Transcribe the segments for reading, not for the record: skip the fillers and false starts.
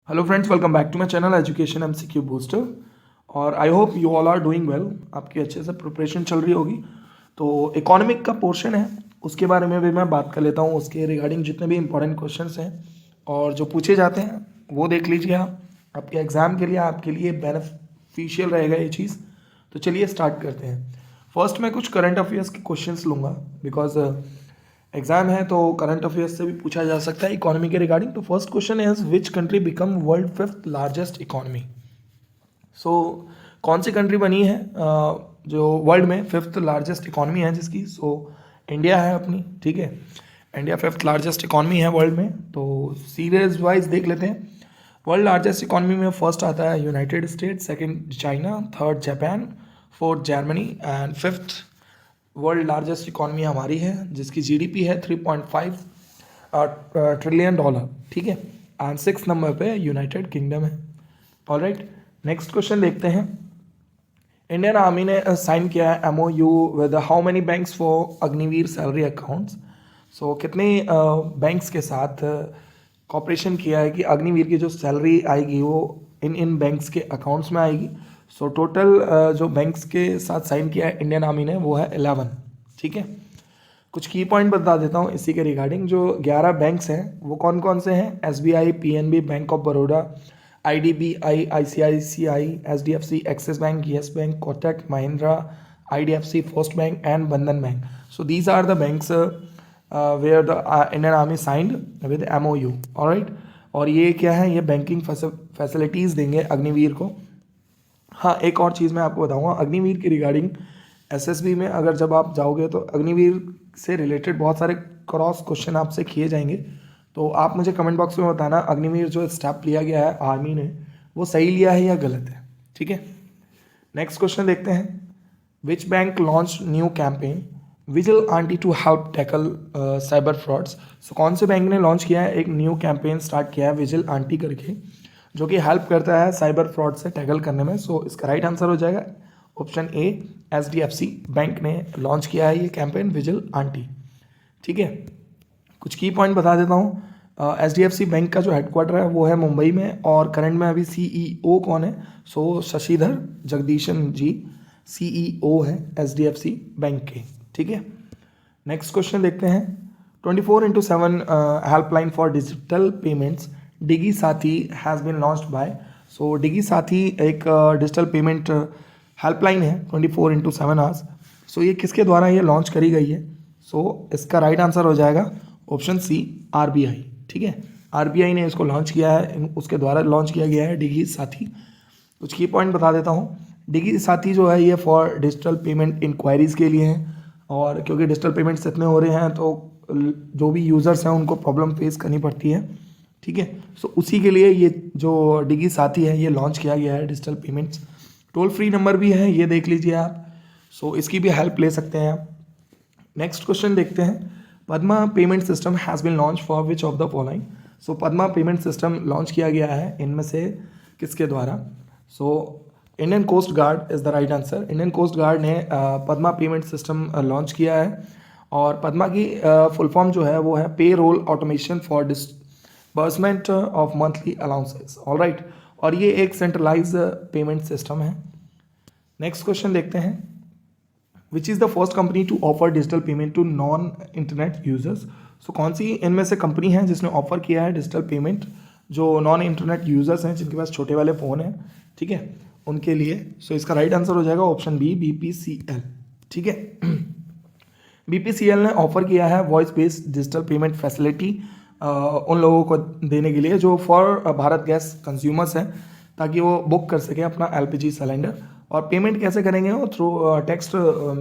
Hello friends, welcome back to my channel education MCQ booster. और I hope you all are doing well. आपकी अच्छे से preparation चल रही होगी। तो इकोनॉमिक का पोर्शन है, उसके बारे में भी मैं बात कर लेता हूँ। उसके रिगार्डिंग जितने भी इंपॉर्टेंट क्वेश्चंस हैं और जो पूछे जाते हैं वो देख लीजिए आप। आपके एग्ज़ाम के लिए आपके लिए बेनिफिशियल रहेगा ये चीज़। तो चलिए स्टार्ट करते हैं। फर्स्ट मैं कुछ करंट अफेयर्स के क्वेश्चंस लूँगा, बिकॉज एग्जाम है तो करंट अफेयर्स से भी पूछा जा सकता है इकोनॉमी के रिगार्डिंग। तो first question is which country become world fifth largest economy. So कौन सी कंट्री बनी है जो वर्ल्ड में फिफ्थ लार्जेस्ट इकोनॉमी है जिसकी? सो इंडिया है अपनी, ठीक है। इंडिया फिफ्थ लार्जेस्ट इकोनॉमी है वर्ल्ड में। तो सीरीज वाइज देख लेते हैं। वर्ल्ड लार्जेस्ट इकोनॉमी में फर्स्ट आता है United state, second China, third Japan, fourth Germany and fifth world largest economy हमारी है जिसकी जीडीपी है 3.5 ट्रिलियन डॉलर, ठीक है। एंड सिक्स नंबर पे यूनाइटेड किंगडम है। ऑलराइट, नेक्स्ट क्वेश्चन देखते हैं। इंडियन आर्मी ने साइन किया है MOU with how many banks for Agniveer salary accounts. So कितने बैंक्स के साथ कॉपरेशन किया है कि अग्निवीर की जो सैलरी आएगी वो इन बैंक्स के अकाउंट्स में आएगी। सो टोटल जो बैंक्स के साथ साइन किया है इंडियन आर्मी ने वो है 11, ठीक है। कुछ की पॉइंट बता देता हूँ इसी के रिगार्डिंग। जो 11 बैंक्स हैं वो कौन कौन से हैं? SBI, PNB, Bank of Baroda, IDBI, ICICI, HDFC, Axis Bank, Yes Bank, Kotak Mahindra, IDFC, First Bank and Bandhan Bank. So these are the banks where the Indian army signed with MOU. Alright, और ये क्या है? ये बैंकिंग फैसिलिटीज़ देंगे अग्निवीर को। हाँ, एक और चीज़ मैं आपको बताऊंगा अग्निवीर की रिगार्डिंग। एसएसबी में अगर जब आप जाओगे तो अग्निवीर से रिलेटेड बहुत सारे क्रॉस क्वेश्चन आपसे किए जाएंगे। तो आप मुझे कमेंट बॉक्स में बताना अग्निवीर जो स्टेप लिया गया है आर्मी ने वो सही लिया है या गलत है, ठीक है। नेक्स्ट क्वेश्चन देखते हैं। Which bank launch new campaign Vigil Aunty to help tackle cyber frauds. So कौन से बैंक ने लॉन्च किया है? एक न्यू कैंपेन स्टार्ट किया है विजिल आंटी करके, जो कि हेल्प करता है साइबर फ्रॉड से टैकल करने में। सो इसका राइट आंसर हो जाएगा ऑप्शन ए, एचडीएफसी बैंक ने लॉन्च किया है ये कैंपेन विजिल आंटी, ठीक है। कुछ की पॉइंट बता देता हूँ। एचडीएफसी बैंक का जो हेडक्वार्टर है वो है मुंबई में, और करंट में अभी सीईओ कौन है? सो शशिधर जगदीशन जी सीईओ है एचडीएफसी बैंक के, ठीक है। नेक्स्ट क्वेश्चन देखते हैं। 24/7 हेल्पलाइन फॉर डिजिटल पेमेंट्स डिगी साथी हैज़ बीन लॉन्च्ड बाय। सो डिगी साथी एक डिजिटल पेमेंट हेल्पलाइन है 24/7 आवर्स। सो ये किसके द्वारा ये लॉन्च करी गई है? सो इसका राइट आंसर हो जाएगा ऑप्शन सी, आरबीआई, ठीक है। आरबीआई ने इसको लॉन्च किया है, उसके द्वारा लॉन्च किया गया है डिगी साथी। कुछ की पॉइंट बता देता हूँ। डिगी साथी जो है ये फॉर डिजिटल पेमेंट इंक्वायरीज़ के लिए है, और क्योंकि डिजिटल पेमेंट्स इतने हो रहे हैं तो जो भी यूज़र्स हैं उनको प्रॉब्लम फेस करनी पड़ती है, ठीक है। सो उसी के लिए ये जो डिगी साथी है ये लॉन्च किया गया है digital payments. Toll free number भी है, ये देख लीजिए आप। सो इसकी भी हेल्प ले सकते हैं आप। नेक्स्ट क्वेश्चन देखते हैं। Padma payment system has been launch for which of the following. So Padma payment system launch किया गया है इनमें से किसके द्वारा? So Indian Coast Guard is the right answer. Indian Coast Guard ने पद्मा पेमेंट सिस्टम लॉन्च किया है, और पद्मा की फुल फॉर्म जो है वो है payroll automation for disbursement of monthly allowances. Alright, और ये एक सेंट्रलाइज पेमेंट सिस्टम है। नेक्स्ट क्वेश्चन देखते हैं। Which is the first company to offer digital payment to non internet users. So कौन सी इनमें से कंपनी है जिसने ऑफर किया है डिजिटल पेमेंट जो नॉन इंटरनेट यूजर्स हैं, जिनके पास छोटे वाले फ़ोन हैं, ठीक है, उनके लिए? सो इसका राइट आंसर हो जाएगा ऑप्शन बी, बीपीसीएल, ठीक है। बीपीसीएल ने ऑफर किया है voice based digital payment facility उन लोगों को देने के लिए जो फॉर भारत गैस कंज्यूमर्स हैं, ताकि वो बुक कर सकें अपना एलपीजी सिलेंडर। और पेमेंट कैसे करेंगे वो? थ्रू टेक्स्ट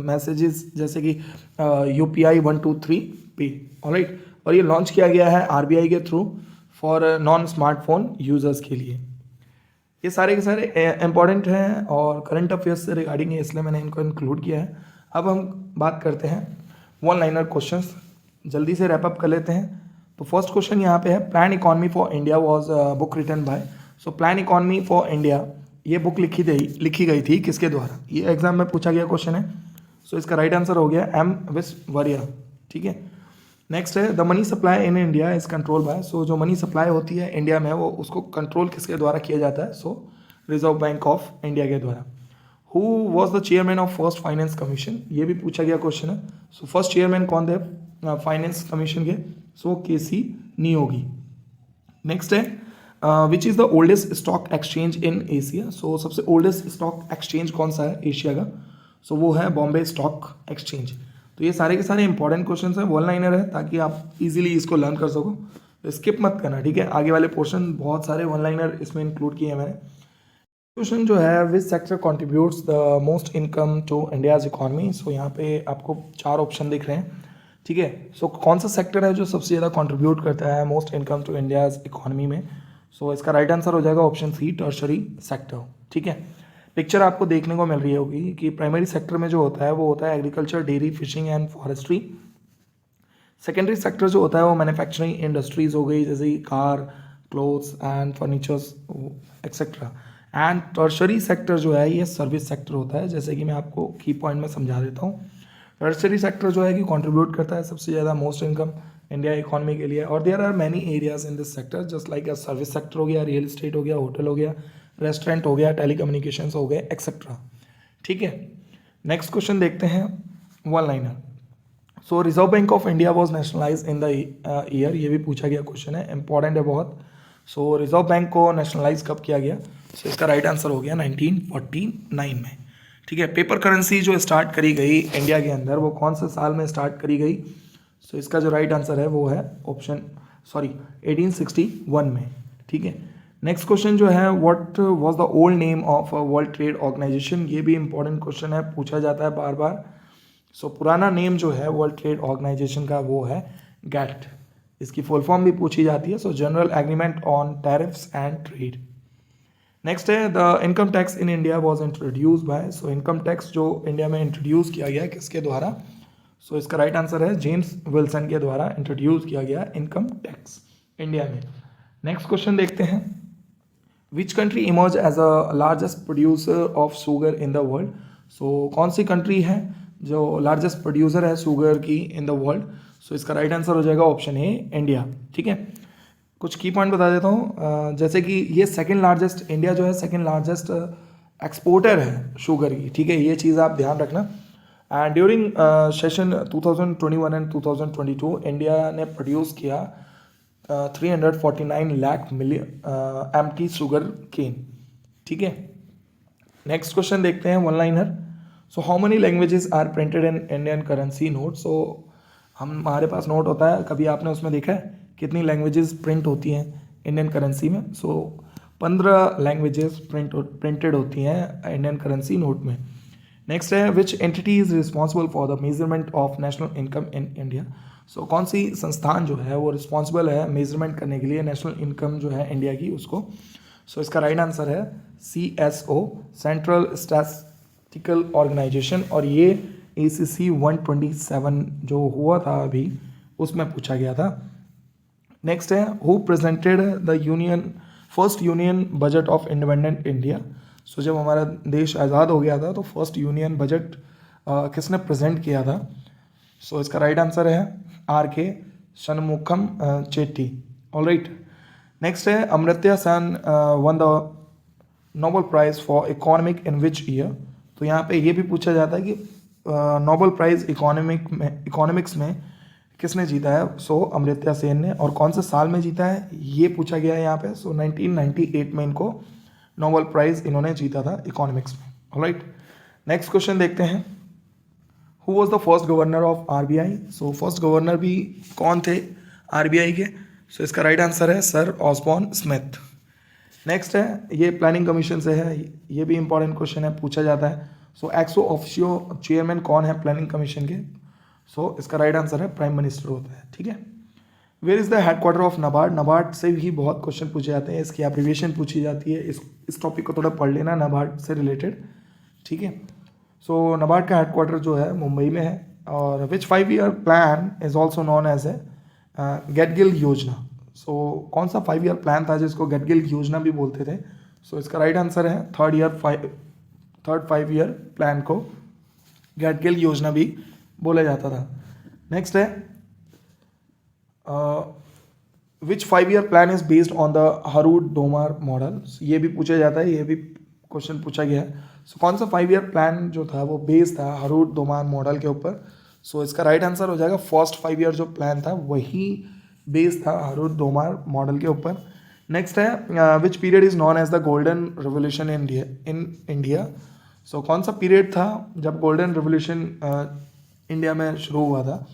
मैसेजेस, जैसे कि यूपीआई 123 पे। ऑलराइट, और ये लॉन्च किया गया है आरबीआई के through for non smartphone users के लिए। ये सारे के सारे इंपॉर्टेंट हैं और करंट अफेयर्स से रिगार्डिंग है, इसलिए मैंने इनको इंक्लूड किया है। अब हम बात करते हैं वन लाइनर क्वेश्चंस, जल्दी से रैप अप कर लेते हैं। तो फर्स्ट क्वेश्चन यहाँ पे है, plan economy for India was book written by. So plan economy for India ये बुक लिखी गई थी किसके द्वारा? ये एग्जाम में पूछा गया क्वेश्चन है। सो इसका राइट आंसर हो गया एम विश्वेश्वरैया, ठीक है। नेक्स्ट है the money supply in India is control by, so जो मनी सप्लाई होती है इंडिया में वो उसको कंट्रोल किसके द्वारा किया जाता है, सो रिजर्व बैंक ऑफ इंडिया के द्वारा। Who was the chairman of first finance commission, ये भी पूछा गया क्वेश्चन है। सो फर्स्ट चेयरमैन कौन थे फाइनेंस कमीशन के, सो केसी नियोगी। नेक्स्ट है which is the oldest stock exchange in Asia, so सबसे ओल्डेस्ट स्टॉक एक्सचेंज कौन सा है एशिया का, सो वो है बॉम्बे स्टॉक एक्सचेंज। तो ये सारे के सारे इंपॉर्टेंट क्वेश्चन हैं, वन लाइनर है ताकि आप इजीली इसको लर्न कर सको, तो स्किप मत करना, ठीक है। आगे वाले पोर्शन बहुत सारे वन लाइनर इसमें इंक्लूड किए हैं मैंने। क्वेश्चन जो है which sector contributes the most income to India's economy, so यहाँ पे आपको 4 ऑप्शन दिख रहे हैं, ठीक है। सो कौन सा सेक्टर है जो सबसे ज़्यादा कंट्रीब्यूट करता है most income to India's economy में, सो इसका राइट आंसर हो जाएगा ऑप्शन सी टर्शरी सेक्टर, ठीक है। पिक्चर आपको देखने को मिल रही होगी कि प्राइमरी सेक्टर में जो होता है वो होता है agriculture, dairy, fishing and forestry. Secondary sector जो होता है वो मैन्युफैक्चरिंग इंडस्ट्रीज हो गई, जैसे car, clothes and furnitures etcetera. And tertiary sector जो है ये सर्विस सेक्टर होता है, जैसे कि मैं आपको की पॉइंट में समझा देता हूँ। टर्शरी सेक्टर जो है कि कंट्रीब्यूट करता है सबसे ज़्यादा मोस्ट इनकम इंडिया इकॉनमी के लिए, और there are many areas in this sector just like service sector हो गया, रियल एस्टेट हो गया, होटल हो गया, रेस्टोरेंट हो गया, टेलीकम्युनिकेशंस हो गए एक्सेट्रा, ठीक है। नेक्स्ट क्वेश्चन देखते हैं one liner. So reserve Bank of India was nationalise in the year, ये भी पूछा गया क्वेश्चन है, इंपॉर्टेंट है बहुत। सो रिजर्व बैंक को नेशनलाइज कब किया गया, सो इसका राइट आंसर हो गया 1949 में, ठीक है। पेपर करेंसी जो स्टार्ट करी गई इंडिया के अंदर वो कौन से साल में स्टार्ट करी गई, सो इसका जो राइट आंसर है वो है ऑप्शन 1861 में, ठीक है। नेक्स्ट क्वेश्चन जो है what was the old name of World Trade Organisation, ये भी इंपॉर्टेंट क्वेश्चन है, पूछा जाता है बार बार। सो पुराना नेम जो है वर्ल्ड ट्रेड ऑर्गेनाइजेशन का वो है गैट, इसकी फुल फॉर्म भी पूछी जाती है, so General Agreement on Tariffs and Trade. Next है the income tax in India was introduce by, so income tax जो इंडिया में इंट्रोड्यूस किया गया किसके द्वारा, सो इसका राइट आंसर है जेम्स विल्सन के द्वारा इंट्रोड्यूस किया गया इनकम टैक्स इंडिया में। नेक्स्ट क्वेश्चन देखते हैं which country emerge as a largest producer of sugar in the world, so कौन सी कंट्री है जो लार्जेस्ट प्रोड्यूसर है शुगर की इन द वर्ल्ड, सो इसका राइट आंसर हो जाएगा ऑप्शन ए इंडिया, ठीक है। कुछ की पॉइंट बता देता हूँ, जैसे कि ये सेकंड लार्जेस्ट, इंडिया जो है सेकंड लार्जेस्ट एक्सपोर्टर है शुगर की, ठीक है, ये चीज़ आप ध्यान रखना। And during session 2021 and 2022 India ने प्रोड्यूस किया 349 lakh million empty sugarcane, ठीक है। नेक्स्ट क्वेश्चन देखते हैं one liner. So how many languages are printed in Indian currency note, so हमारे पास नोट होता है, कभी आपने उसमें देखा है कितनी लैंग्वेजेस प्रिंट होती हैं इंडियन करेंसी में, सो 15 लैंग्वेजेस प्रिंटेड होती हैं इंडियन करेंसी नोट में। नेक्स्ट है which entity is responsible for the measurement of national income in India, so कौन सी संस्थान जो है वो रिस्पॉन्सिबल है मेजरमेंट करने के लिए नेशनल इनकम जो है इंडिया की उसको, सो इसका राइट आंसर है CSO सेंट्रल स्टैटिस्टिकल ऑर्गेनाइजेशन, और ये ACC 127 जो हुआ था अभी उसमें पूछा गया था। नेक्स्ट है who presented the first union budget of independent India, so जब हमारा देश आज़ाद हो गया था तो फर्स्ट यूनियन बजट किसने प्रेजेंट किया था, सो इसका राइट आंसर है RK Shanmukham Chetty, alright. Next है Amartya Sen won the Nobel prize for economic in which year, तो यहाँ पे ये भी पूछा जाता है कि नोबेल प्राइज इकोनॉमिक्स में किसने जीता है, सो अमर्त्य सेन ने, और कौन से साल में जीता है ये पूछा गया है यहाँ पे, सो 1998 में इनको नोबेल प्राइज इन्होंने जीता था इकोनॉमिक्स में, ऑलराइट। नेक्स्ट क्वेश्चन देखते हैं who was the first governor of RBI, so first governor भी कौन थे RBI के, सो इसका राइट आंसर है सर ऑसबॉर्न स्मिथ। नेक्स्ट है ये प्लानिंग कमीशन से है, ये भी इंपॉर्टेंट क्वेश्चन है, पूछा जाता है, सो एक्सो ऑफिशियो चेयरमैन कौन है प्लानिंग कमीशन के, सो इसका राइट आंसर है प्राइम मिनिस्टर होता है, ठीक है। Where is the headquarter of NABARD, NABARD से भी बहुत क्वेश्चन पूछे जाते हैं, इसकी एब्रिविएशन पूछी जाती है, इस टॉपिक को थोड़ा पढ़ लेना नाबार्ड से रिलेटेड, ठीक है। सो नाबार्ड का हेडक्वार्टर जो है मुंबई में है, और which 5-year plan is also known as a Gadgil Yojana, so कौन सा 5-year प्लान था जिसको गैडगिल योजना भी बोलते थे, सो इसका राइट आंसर है थर्ड 5-year प्लान को गैडगिल योजना भी बोला जाता था। नेक्स्ट है which 5 year plan is based on the Harrod Domar model, ये भी पूछा जाता है, ये भी क्वेश्चन पूछा गया है। सो कौन सा 5 ईयर प्लान जो था वो बेस्ड था हरूड डोमार मॉडल के ऊपर। सो इसका राइट आंसर हो जाएगा फर्स्ट 5 ईयर जो प्लान था वही बेस्ड था हरूड डोमार मॉडल के ऊपर। नेक्स्ट है which period is known as the golden revolution in India. So कौन सा पीरियड था जब गोल्डन रेवोल्यूशन इंडिया में शुरू हुआ था।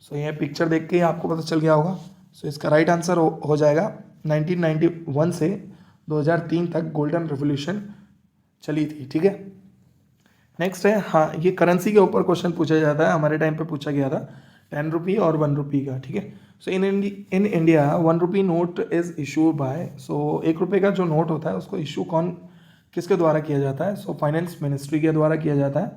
सो ये पिक्चर देख के ही आपको पता चल गया होगा। सो इसका राइट आंसर हो जाएगा 1991 से 2003 तक गोल्डन रेवोल्यूशन चली थी, ठीक है। नेक्स्ट है, हाँ ये करेंसी के ऊपर क्वेश्चन पूछा जाता है, हमारे टाइम पे पूछा गया था 10 रुपी और 1 रुपी का, ठीक है। So in India 1 rupee note is issue by, so 1 रुपये का जो नोट होता है उसको इशू किसके द्वारा किया जाता है। सो फाइनेंस मिनिस्ट्री के द्वारा किया जाता है।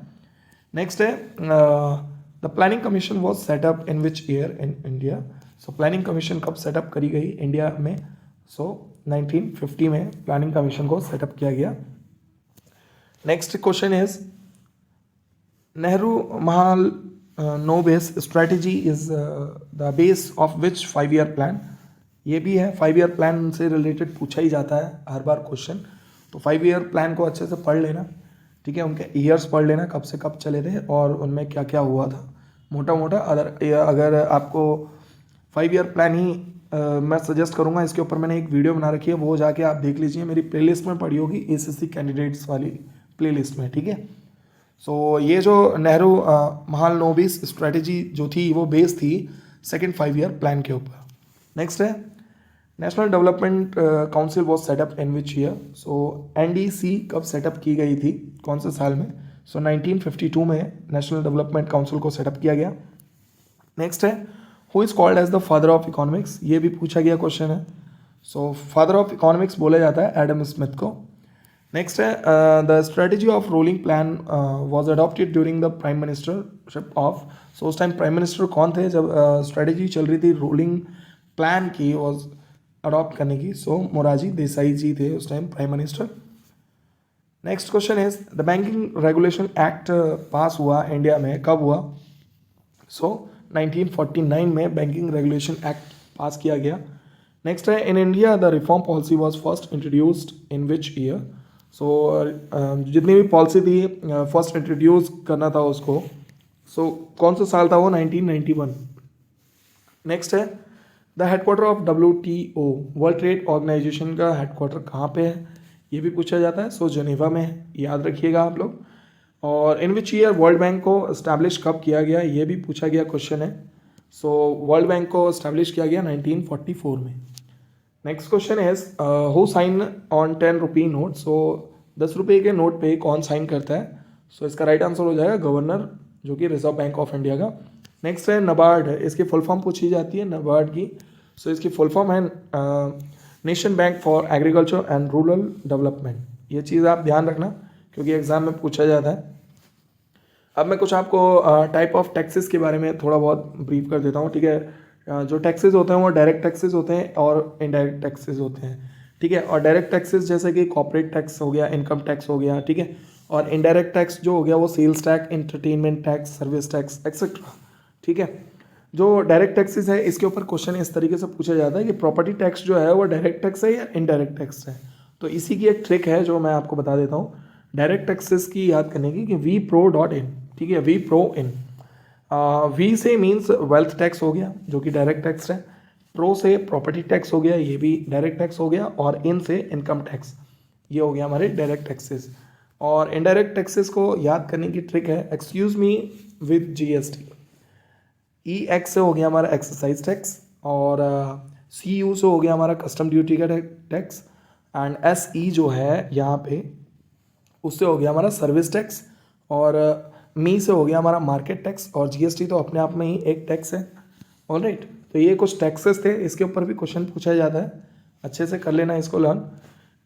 नेक्स्ट है the planning commission was setup in which year in India. So planning commission कब सेटअप करी गई इंडिया में। सो 1950 में प्लानिंग कमीशन को सेटअप किया गया। नेक्स्ट क्वेश्चन इज नेहरू महाल no base strategy is the base of which 5 year plan. ये भी है 5 ईयर प्लान से रिलेटेड पूछा ही जाता है हर बार क्वेश्चन। तो 5 ईयर प्लान को अच्छे से पढ़ लेना, ठीक है, उनके ईयर्स पढ़ लेना कब से कब चले थे और उनमें क्या क्या हुआ था मोटा मोटा। अगर आपको 5 ईयर प्लान ही मैं सजेस्ट करूँगा, इसके ऊपर मैंने एक वीडियो बना रखी है, वो जाके आप देख लीजिए, मेरी प्लेलिस्ट में पड़ी होगी एसएससी कैंडिडेट्स वाली प्लेलिस्ट में, ठीक है। सो ये जो नेहरू महाल नोबिस स्ट्रेटेजी जो थी वो बेस थी सेकंड 5 ईयर प्लान के ऊपर। नेक्स्ट है national Development council was setup in which year. So NDC कब सेटअप की गई थी, कौन से साल में। सो 1952 में नेशनल डेवलपमेंट काउंसिल को सेटअप किया गया। नेक्स्ट है who is called as the father of economics, ये भी पूछा गया क्वेश्चन है। सो फादर ऑफ इकोनॉमिक्स बोला जाता है एडम स्मिथ को। नेक्स्ट है the strategy of rolling plan was adopted during the prime ministership of. So उस टाइम प्राइम मिनिस्टर कौन थे जब स्ट्रेटेजी चल रही थी रोलिंग प्लान की वॉज अडॉप्ट करने की। सो मोरारजी देसाई जी थे उस time prime minister. Next question is the banking regulation act पास हुआ इंडिया में कब हुआ। सो 1949 में बैंकिंग रेगुलेशन एक्ट पास किया गया। नेक्स्ट है in India the reform policy was first introduced in which year. So जितनी भी पॉलिसी थी फर्स्ट इंट्रोड्यूस करना था उसको, सो कौन सा साल था वो 1991। नेक्स्ट है the headquarter of WTO World Trade Organisation का हेडक्वार्टर कहाँ पे है, ये भी पूछा जाता है। सो जेनेवा में है, याद रखिएगा आप लोग। और in which year World Bank को इस्टेब्लिश कब किया गया, ये भी पूछा गया क्वेश्चन है। सो वर्ल्ड बैंक को इस्टेब्लिश किया गया 1944 में। Next question is who sign on 10 rupee note. So 10 रुपये के नोट पे कौन साइन करता है। सो इसका राइट आंसर हो जाएगा गवर्नर, जो कि रिजर्व बैंक ऑफ इंडिया का। नेक्स्ट है नबार्ड, इसकी फुल फॉर्म पूछी जाती है नबार्ड की। सो इसकी फुल फॉर्म है nation bank for agriculture and rural development. ये चीज़ आप ध्यान रखना क्योंकि एग्जाम में पूछा जाता है। अब मैं कुछ आपको टाइप ऑफ टैक्सेस के बारे में थोड़ा बहुत ब्रीफ कर देता हूँ, ठीक है। जो टैक्सेस होते हैं वो डायरेक्ट टैक्सेस होते हैं और इनडायरेक्ट टैक्सेस होते हैं, ठीक है। और डायरेक्ट टैक्सेस जैसे कि कॉर्पोरेट टैक्स हो गया, इनकम टैक्स हो गया, ठीक है। और इनडायरेक्ट टैक्स जो हो गया वो sales tax, entertainment tax, service tax etcetera, ठीक है। जो डायरेक्ट टैक्सेस है इसके ऊपर क्वेश्चन इस तरीके से पूछा जाता है कि प्रॉपर्टी टैक्स जो है वो डायरेक्ट टैक्स है या इनडायरेक्ट टैक्स है। तो इसी की एक ट्रिक है जो मैं आपको बता देता हूँ डायरेक्ट टैक्सेस की याद करने की, कि vpro.in, ठीक है, vpro.in। वी से मीन्स वेल्थ टैक्स हो गया जो कि डायरेक्ट टैक्स है, प्रो से प्रॉपर्टी टैक्स हो गया, ये भी डायरेक्ट टैक्स हो गया, और इन से इनकम टैक्स, ये हो गया हमारे डायरेक्ट टैक्सेस। और इनडायरेक्ट टैक्सेस को याद करने की ट्रिक है excuse me with GST। EX से हो गया हमारा एक्सरसाइज टैक्स, और CU से हो गया हमारा कस्टम ड्यूटी का टैक्स, एंड SE जो है यहाँ पे उससे हो गया हमारा सर्विस टैक्स, और मी से हो गया हमारा मार्केट टैक्स, और GST तो अपने आप में ही एक टैक्स है। ऑलराइट, तो ये कुछ टैक्सेस थे, इसके ऊपर भी क्वेश्चन पूछा जाता है, अच्छे से कर लेना इसको लर्न।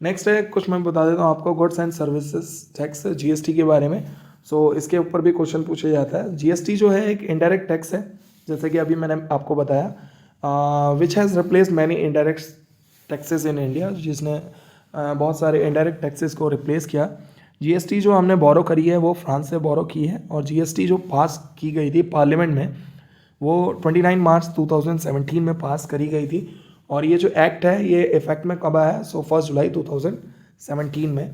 नेक्स्ट है कुछ मैं बता देता हूँ आपको goods and services tax GST के बारे में। सो इसके ऊपर भी क्वेश्चन पूछा जाता है। GST जो है एक इनडायरेक्ट टैक्स है, जैसे कि अभी मैंने आपको बताया, which has replace many indirect taxes in India, जिसने बहुत सारे इनडायरेक्ट टैक्सेस को रिप्लेस किया। GST जो हमने बोरो करी है वो फ्रांस से बोरो की है, और GST जो पास की गई थी पार्लियामेंट में वो 29 मार्च 2017 में पास करी गई थी। और ये जो एक्ट है ये इफेक्ट में कब आया है? 1 जुलाई 2017 में।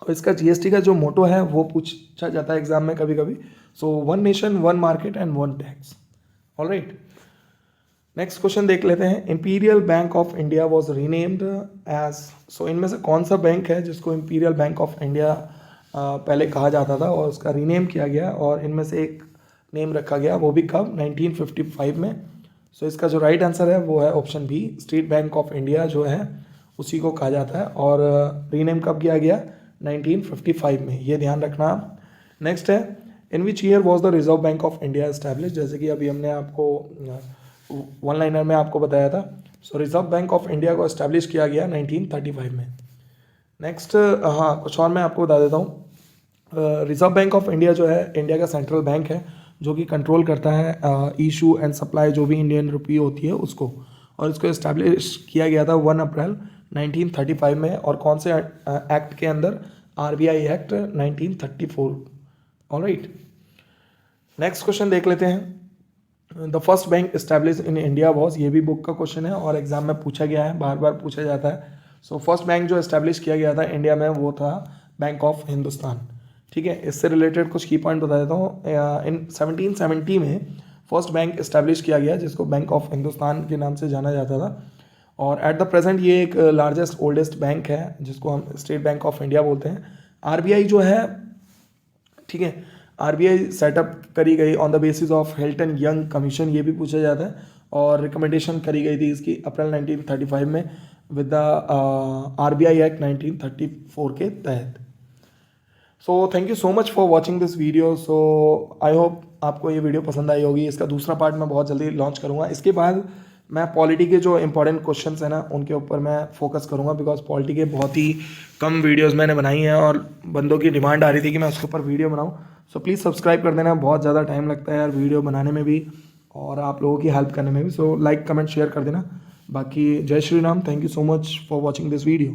और इसका जीएसटी का जो मोटो है वो पूछा जाता है एग्जाम में कभी कभी। So 1 nation 1 market and 1 tax. Alright, next question देख लेते हैं। Imperial Bank of India was renamed as. So इनमें से कौन सा बैंक है जिसको इंपीरियल बैंक ऑफ इंडिया पहले कहा जाता था और उसका रीनेम किया गया, और इनमें से एक नेम रखा गया, वो भी कब? 1955 में। सो इसका जो राइट आंसर है वो है option B, State Bank of India जो है उसी को कहा जाता है। और रीनेम कब किया गया? 1955 में, ये ध्यान रखना आप। नेक्स्ट है, in which year was the Reserve Bank of India establish? जैसे कि अभी हमने आपको वन लाइनर में आपको बताया था। सो रिजर्व बैंक ऑफ इंडिया को एस्टैब्लिश किया गया 1935 में। नेक्स्ट, हाँ कुछ और मैं आपको बता देता हूँ। रिजर्व बैंक ऑफ इंडिया जो है इंडिया का सेंट्रल बैंक है जो कि कंट्रोल करता है इशू एंड सप्लाई जो भी इंडियन रुपी होती है उसको, और इसको इस्टेब्लिश किया गया था 1 अप्रैल 1935 में। और कौन से एक्ट के अंदर? RBI act 1934। Alright, next question देख लेते हैं। The first bank establish in India was, ये भी बुक का क्वेश्चन है और एग्जाम में पूछा गया है, बार बार पूछा जाता है। सो फर्स्ट बैंक जो इस्टेब्लिश किया गया था इंडिया में वो था बैंक ऑफ हिंदुस्तान। ठीक है, इससे रिलेटेड कुछ की पॉइंट बता देता हूँ। इन 1770 में फर्स्ट बैंक इस्टेब्लिश किया गया जिसको बैंक ऑफ हिंदुस्तान के नाम से जाना जाता था। और एट द प्रेजेंट ये एक लार्जेस्ट ओल्डेस्ट बैंक है जिसको हम स्टेट बैंक ऑफ इंडिया बोलते हैं। आरबीआई जो है, ठीक है, आरबीआई सेटअप करी गई on the basis of Hilton young commission, ये भी पूछा जाता है। और रिकमेंडेशन करी गई थी इसकी अप्रैल 1935 में विद द आरबीआई एक्ट 1934 के तहत। So thank you so much for watching this video. So I hope आपको ये वीडियो पसंद आई होगी। इसका दूसरा पार्ट मैं बहुत जल्दी लॉन्च करूँगा। इसके बाद मैं पॉलिटी के जो इंपॉर्टेंट क्वेश्चंस हैं ना उनके ऊपर मैं फोकस करूँगा, बिकॉज पॉलिटी के बहुत ही कम वीडियोस मैंने बनाई हैं और बंदों की डिमांड आ रही थी कि मैं उसके ऊपर वीडियो बनाऊँ। सो प्लीज़ सब्सक्राइब कर देना, बहुत ज़्यादा टाइम लगता है यार वीडियो बनाने में भी और आप लोगों की हेल्प करने में भी। सो लाइक कमेंट शेयर कर देना। बाकी जय Shri Ram, thank you so much for watching this video.